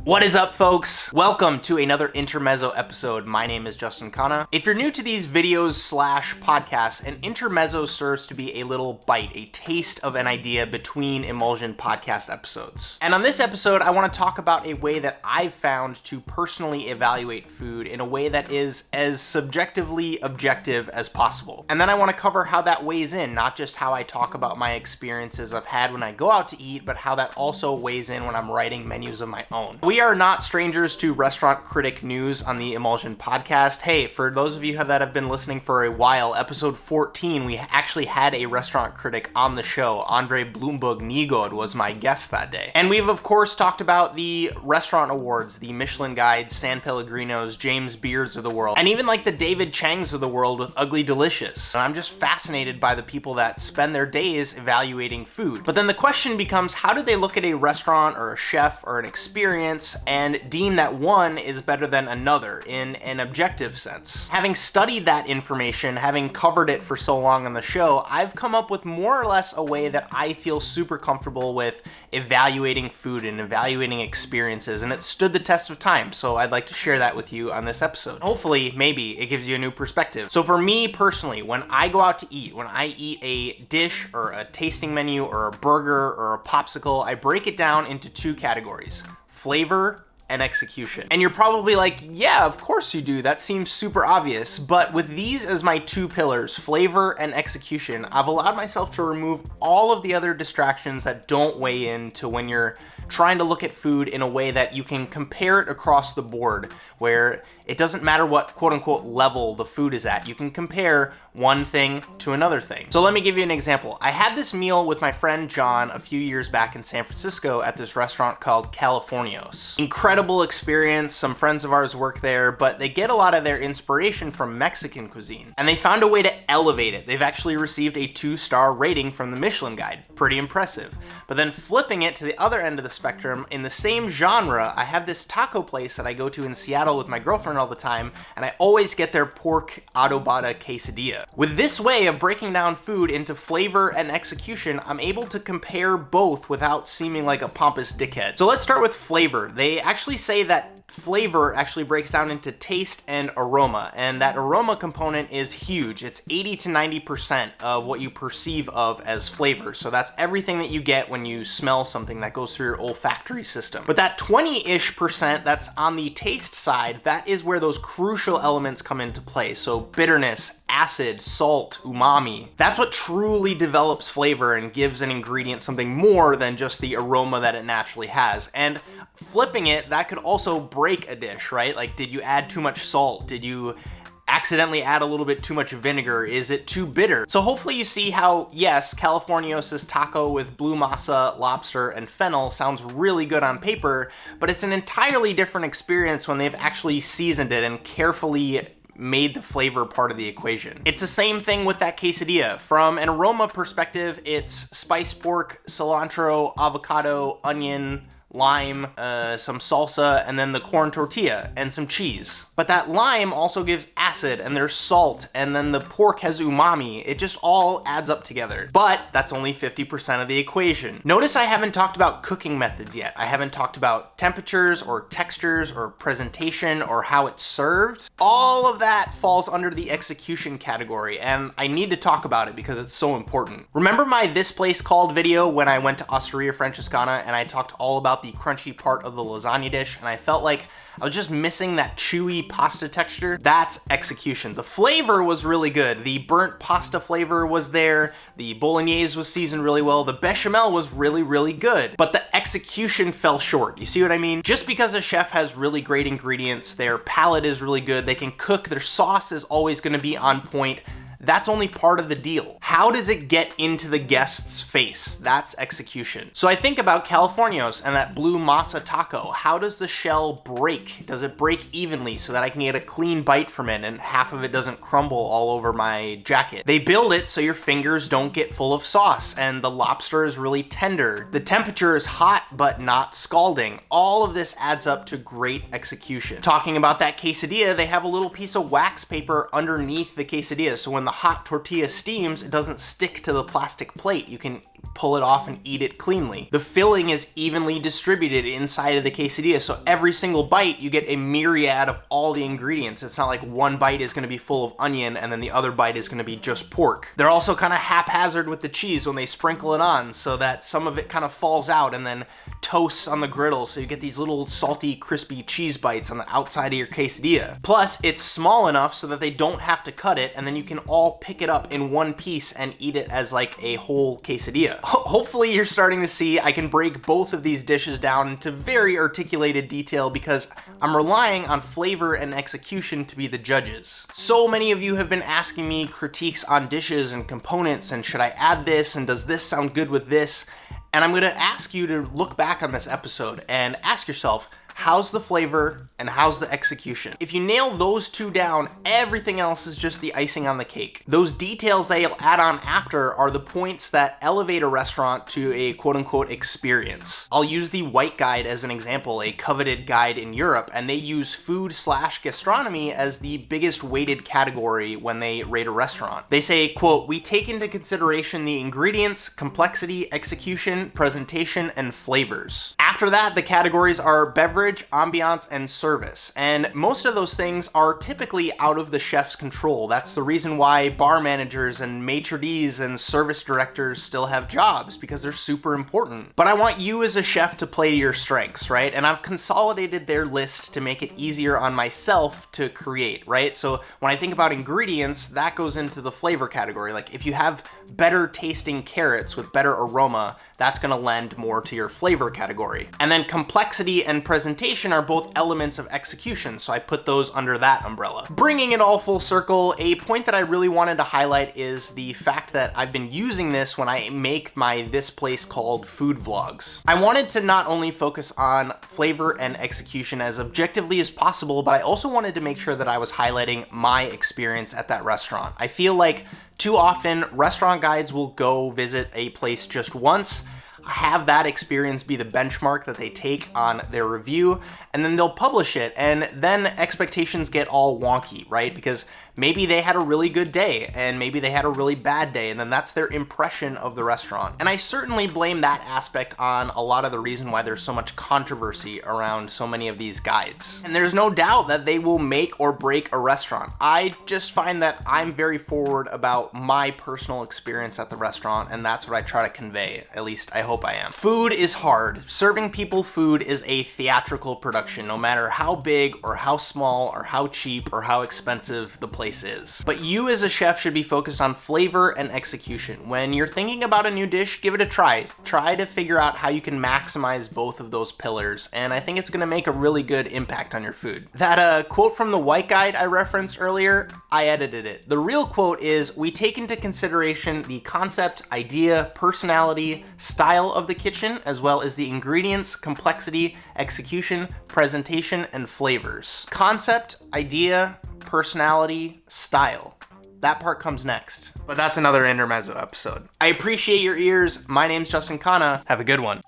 What is up, folks? Welcome to another Intermezzo episode. My name is Justin Khanna. If you're new to these videos slash podcasts, an intermezzo serves to be a little bite, a taste of an idea between Emulsion podcast episodes. And on this episode, I want to talk about a way that I've found to personally evaluate food in a way that is as subjectively objective as possible. And then I want to cover how that weighs in, not just how I talk about my experiences I've had when I go out to eat, but how that also weighs in when I'm writing menus of my own. We are not strangers to restaurant critic news on the Emulsion podcast. Hey, for those of you that have been listening for a while, episode 14, we actually had a restaurant critic on the show. Andre Bloomberg-Nygod was my guest that day. And we've, of course, talked about the restaurant awards, the Michelin Guides, San Pellegrinos, James Beards of the world, and even like the David Changs of the world with Ugly Delicious. And I'm just fascinated by the people that spend their days evaluating food. But then the question becomes, how do they look at a restaurant or a chef or an experience and deem that one is better than another in an objective sense? Having studied that information, having covered it for so long on the show, I've come up with more or less a way that I feel super comfortable with evaluating food and evaluating experiences, and it stood the test of time, so I'd like to share that with you on this episode. Hopefully, maybe it gives you a new perspective. So for me personally, when I go out to eat, when I eat a dish or a tasting menu or a burger or a popsicle, I break it down into two categories: flavor and execution. And you're probably like, yeah, of course you do. That seems super obvious. But with these as my two pillars, flavor and execution, I've allowed myself to remove all of the other distractions that don't weigh into when you're trying to look at food in a way that you can compare it across the board, where it doesn't matter what quote unquote level the food is at. You can compare one thing to another thing. So let me give you an example. I had this meal with my friend John a few years back in San Francisco at this restaurant called Californios. Incredible experience. Some friends of ours work there, but they get a lot of their inspiration from Mexican cuisine, and they found a way to elevate it. They've actually received a 2-star rating from the Michelin Guide. Pretty impressive. But then flipping it to the other end of the spectrum, in the same genre, I have this taco place that I go to in Seattle with my girlfriend all the time, and I always get their pork adobada quesadilla. With this way of breaking down food into flavor and execution, I'm able to compare both without seeming like a pompous dickhead. So let's start with flavor. They actually say that flavor actually breaks down into taste and aroma, and that aroma component is huge. It's 80 to 90% of what you perceive of as flavor. So that's everything that you get when you smell something that goes through your olfactory system. But that 20-ish% that's on the taste side, that is where those crucial elements come into play. So bitterness, acid, salt, umami. That's what truly develops flavor and gives an ingredient something more than just the aroma that it naturally has. And flipping it, that could also break a dish, right? Like, did you add too much salt? Did you accidentally add a little bit too much vinegar? Is it too bitter? So hopefully you see how, yes, Californios' taco with blue masa, lobster, and fennel sounds really good on paper, but it's an entirely different experience when they've actually seasoned it and carefully made the flavor part of the equation. It's the same thing with that quesadilla. From an aroma perspective, it's spiced pork, cilantro, avocado, onion, lime, some salsa, and then the corn tortilla and some cheese. But that lime also gives acid, and there's salt, and then the pork has umami. It just all adds up together. But that's only 50% of the equation. Notice I haven't talked about cooking methods yet. I haven't talked about temperatures or textures or presentation or how it's served. All of that falls under the execution category, and I need to talk about it because it's so important. Remember my This Place Called video when I went to Osteria Francescana and I talked all about the crunchy part of the lasagna dish, and I felt like I was just missing that chewy pasta texture? That's execution. The flavor was really good. The burnt pasta flavor was there. The bolognese was seasoned really well. The bechamel was really, really good. But the execution fell short. You see what I mean? Just because a chef has really great ingredients, their palate is really good, they can cook, their sauce is always going to be on point, that's only part of the deal. How does it get into the guest's face? That's execution. So I think about Californios and that blue masa taco. How does the shell break? Does it break evenly so that I can get a clean bite from it and half of it doesn't crumble all over my jacket? They build it so your fingers don't get full of sauce, and the lobster is really tender. The temperature is hot but not scalding. All of this adds up to great execution. Talking about that quesadilla, they have a little piece of wax paper underneath the quesadilla, so when the hot tortilla steams, it doesn't stick to the plastic plate. You can pull it off and eat it cleanly. The filling is evenly distributed inside of the quesadilla, so every single bite you get a myriad of all the ingredients. It's not like one bite is going to be full of onion and then the other bite is going to be just pork. They're also kind of haphazard with the cheese when they sprinkle it on, so that some of it kind of falls out and then toasts on the griddle, so you get these little salty, crispy cheese bites on the outside of your quesadilla. Plus, it's small enough so that they don't have to cut it, and then you can all pick it up in one piece and eat it as like a whole quesadilla. Hopefully you're starting to see I can break both of these dishes down into very articulated detail because I'm relying on flavor and execution to be the judges. So many of you have been asking me critiques on dishes and components, and should I add this, and does this sound good with this? And I'm going to ask you to look back on this episode and ask yourself, how's the flavor and how's the execution? If you nail those two down, everything else is just the icing on the cake. Those details that you'll add on after are the points that elevate a restaurant to a quote-unquote experience. I'll use the White Guide as an example, a coveted guide in Europe, and they use food/gastronomy as the biggest weighted category when they rate a restaurant. They say, quote, "We take into consideration the ingredients, complexity, execution, presentation, and flavors." After that, the categories are beverage, ambiance, and service. And most of those things are typically out of the chef's control. That's the reason why bar managers and maitre d's and service directors still have jobs, because they're super important. But I want you as a chef to play to your strengths, right? And I've consolidated their list to make it easier on myself to create, right? So when I think about ingredients, that goes into the flavor category. Like if you have better tasting carrots with better aroma, that's gonna lend more to your flavor category. And then complexity and presentation are both elements of execution, so I put those under that umbrella. Bringing it all full circle, a point that I really wanted to highlight is the fact that I've been using this when I make my This Place Called food vlogs. I wanted to not only focus on flavor and execution as objectively as possible, but I also wanted to make sure that I was highlighting my experience at that restaurant. I feel like too often restaurant guides will go visit a place just once, have that experience be the benchmark that they take on their review, and then they'll publish it, and then expectations get all wonky, right? Because maybe they had a really good day, and maybe they had a really bad day, and then that's their impression of the restaurant. And I certainly blame that aspect on a lot of the reason why there's so much controversy around so many of these guides. And there's no doubt that they will make or break a restaurant. I just find that I'm very forward about my personal experience at the restaurant, and that's what I try to convey. At least I hope I am. Food is hard. Serving people food is a theatrical production, no matter how big or how small or how cheap or how expensive the place is. But you as a chef should be focused on flavor and execution. When you're thinking about a new dish, give it a try. Try to figure out how you can maximize both of those pillars, and I think it's gonna make a really good impact on your food. That quote from the White Guide I referenced earlier, I edited it. The real quote is, "We take into consideration the concept, idea, personality, style of the kitchen, as well as the ingredients, complexity, execution, presentation, and flavors." Concept, idea, personality, style. That part comes next. But that's another Intermezzo episode. I appreciate your ears. My name's Justin Khanna. Have a good one.